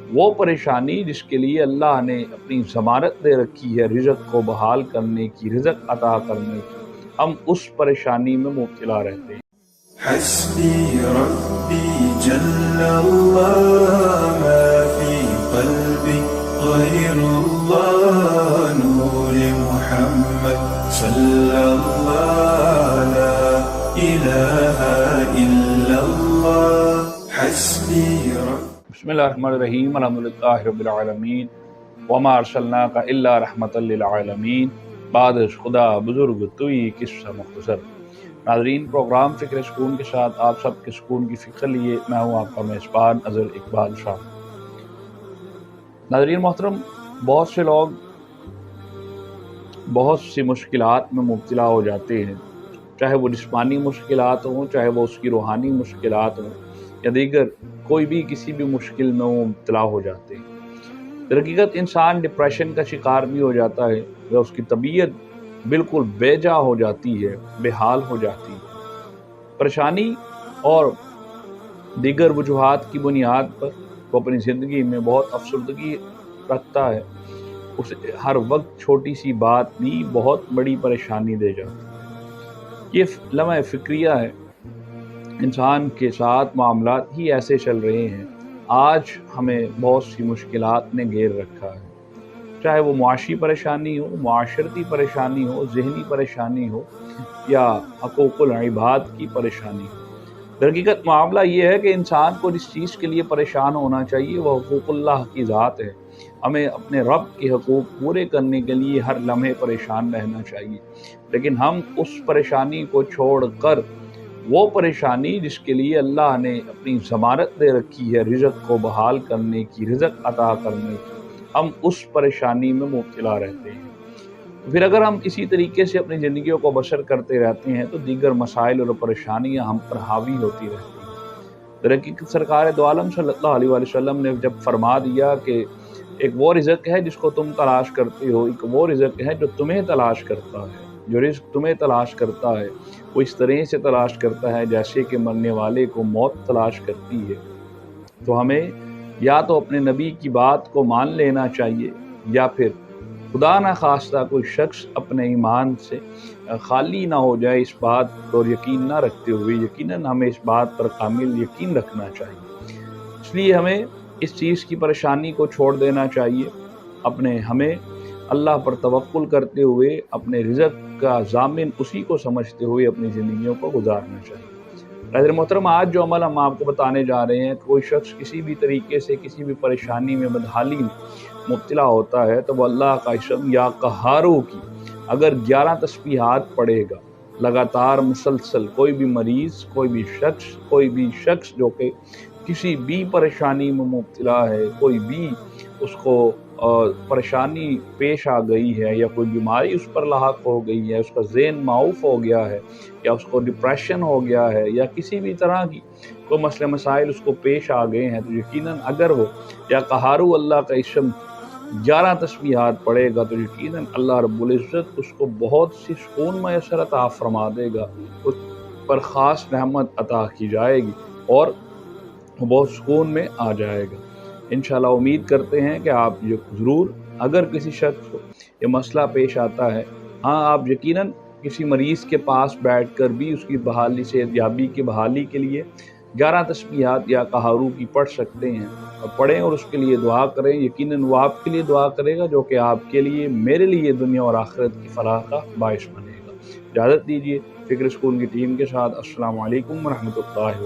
وہ پریشانی جس کے لیے اللہ نے اپنی ضمانت دے رکھی ہے رزق کو بحال کرنے کی، رزق عطا کرنے کی، ہم اس پریشانی میں مبتلا رہتے ہیں۔ حسبی ربی جل اللہ ما فی قلبی غیر اللہ نور محمد صلی اللہ لا الہ الا اللہ حسبی ربی۔ بسم اللہ الرحمن الرحیم، الحمدللہ رب العالمین، وما ارسلناک الا رحمۃ للعالمین، بعد از خدا بزرگ توئی قصہ مختصر۔ ناظرین، پروگرام فکر سکون کے ساتھ آپ سب کے سکون کی فکر لیے میں ہوں آپ کا میزبان اظہر اقبال شاہ۔ ناظرین محترم، بہت سے لوگ بہت سی مشکلات میں مبتلا ہو جاتے ہیں، چاہے وہ جسمانی مشکلات ہوں، چاہے وہ اس کی روحانی مشکلات ہوں، یا دیگر کوئی بھی کسی بھی مشکل میں وہ مبتلا ہو جاتے ہیں۔ در حقیقت انسان ڈپریشن کا شکار بھی ہو جاتا ہے، یا اس کی طبیعت بالکل بے جا ہو جاتی ہے، بے حال ہو جاتی ہے۔ پریشانی اور دیگر وجوہات کی بنیاد پر وہ اپنی زندگی میں بہت افسردگی رکھتا ہے، اسے ہر وقت چھوٹی سی بات بھی بہت بڑی پریشانی دے جاتی ہے۔ یہ لمحہ فکریہ ہے، انسان کے ساتھ معاملات ہی ایسے چل رہے ہیں۔ آج ہمیں بہت سی مشکلات نے گھیر رکھا ہے، چاہے وہ معاشی پریشانی ہو، معاشرتی پریشانی ہو، ذہنی پریشانی ہو، یا حقوق العباد کی پریشانی ہو۔ در حقیقت معاملہ یہ ہے کہ انسان کو جس چیز کے لیے پریشان ہونا چاہیے وہ حقوق اللہ کی ذات ہے۔ ہمیں اپنے رب کے حقوق پورے کرنے کے لیے ہر لمحے پریشان رہنا چاہیے، لیکن ہم اس پریشانی کو چھوڑ کر وہ پریشانی جس کے لیے اللہ نے اپنی ضمانت دے رکھی ہے رزق کو بحال کرنے کی، رزق عطا کرنے کی، ہم اس پریشانی میں مبتلا رہتے ہیں۔ پھر اگر ہم اسی طریقے سے اپنی زندگیوں کو بسر کرتے رہتے ہیں تو دیگر مسائل اور پریشانیاں ہم پر حاوی ہوتی رہتی ہیں۔ در حقیقت سرکار دو عالم صلی اللہ علیہ وسلم نے جب فرما دیا کہ ایک وہ رزق ہے جس کو تم تلاش کرتے ہو، ایک وہ رزق ہے جو تمہیں تلاش کرتا ہے، جو رزق تمہیں تلاش کرتا ہے وہ اس طرح سے تلاش کرتا ہے جیسے کہ مرنے والے کو موت تلاش کرتی ہے، تو ہمیں یا تو اپنے نبی کی بات کو مان لینا چاہیے، یا پھر خدا نہ خواستہ کوئی شخص اپنے ایمان سے خالی نہ ہو جائے اس بات پر یقین نہ رکھتے ہوئے، یقیناً ہمیں اس بات پر کامل یقین رکھنا چاہیے۔ اس لیے ہمیں اس چیز کی پریشانی کو چھوڑ دینا چاہیے، ہمیں اللہ پر توکل کرتے ہوئے اپنے رزق کا ضامن اسی کو سمجھتے ہوئے اپنی زندگیوں کو گزارنا چاہیے۔ حضرت محترم، آج جو عمل ہم آپ کو بتانے جا رہے ہیں، کوئی شخص کسی بھی طریقے سے کسی بھی پریشانی میں بدحالی میں مبتلا ہوتا ہے تو وہ اللہ کا اسم یا قہارو کی اگر 11 تسبیحات پڑھے گا لگاتار مسلسل، کوئی بھی مریض، کوئی بھی شخص جو کہ کسی بھی پریشانی میں مبتلا ہے، کوئی بھی اس کو پریشانی پیش آ گئی ہے، یا کوئی بیماری اس پر لاحق ہو گئی ہے، اس کا ذہن معوف ہو گیا ہے، یا اس کو ڈپریشن ہو گیا ہے، یا کسی بھی طرح کی کوئی مسئلے مسائل اس کو پیش آ گئے ہیں، تو یقیناً اگر وہ یا قہارو اللہ کا اسم 11 تسبیحات پڑھے گا تو یقیناً اللہ رب العزت اس کو بہت سی سکون میسر عطا فرما دے گا، اس پر خاص رحمت عطا کی جائے گی اور وہ بہت سکون میں آ جائے گا۔ انشاءاللہ امید کرتے ہیں کہ آپ ضرور، اگر کسی شخص کو یہ مسئلہ پیش آتا ہے، ہاں آپ یقیناً کسی مریض کے پاس بیٹھ کر بھی اس کی بحالی، صحتیابی کی بحالی کے لیے 11 تسبیحات یا قہارو کی پڑھ سکتے ہیں، اور پڑھیں اور اس کے لیے دعا کریں۔ یقیناً وہ آپ کے لیے دعا کرے گا جو کہ آپ کے لیے، میرے لیے دنیا اور آخرت کی فلاح کا باعث بنے گا۔ اجازت دیجیے، فکر سکون کی ٹیم کے ساتھ السلام علیکم ورحمۃ اللہ وبرکاتہ۔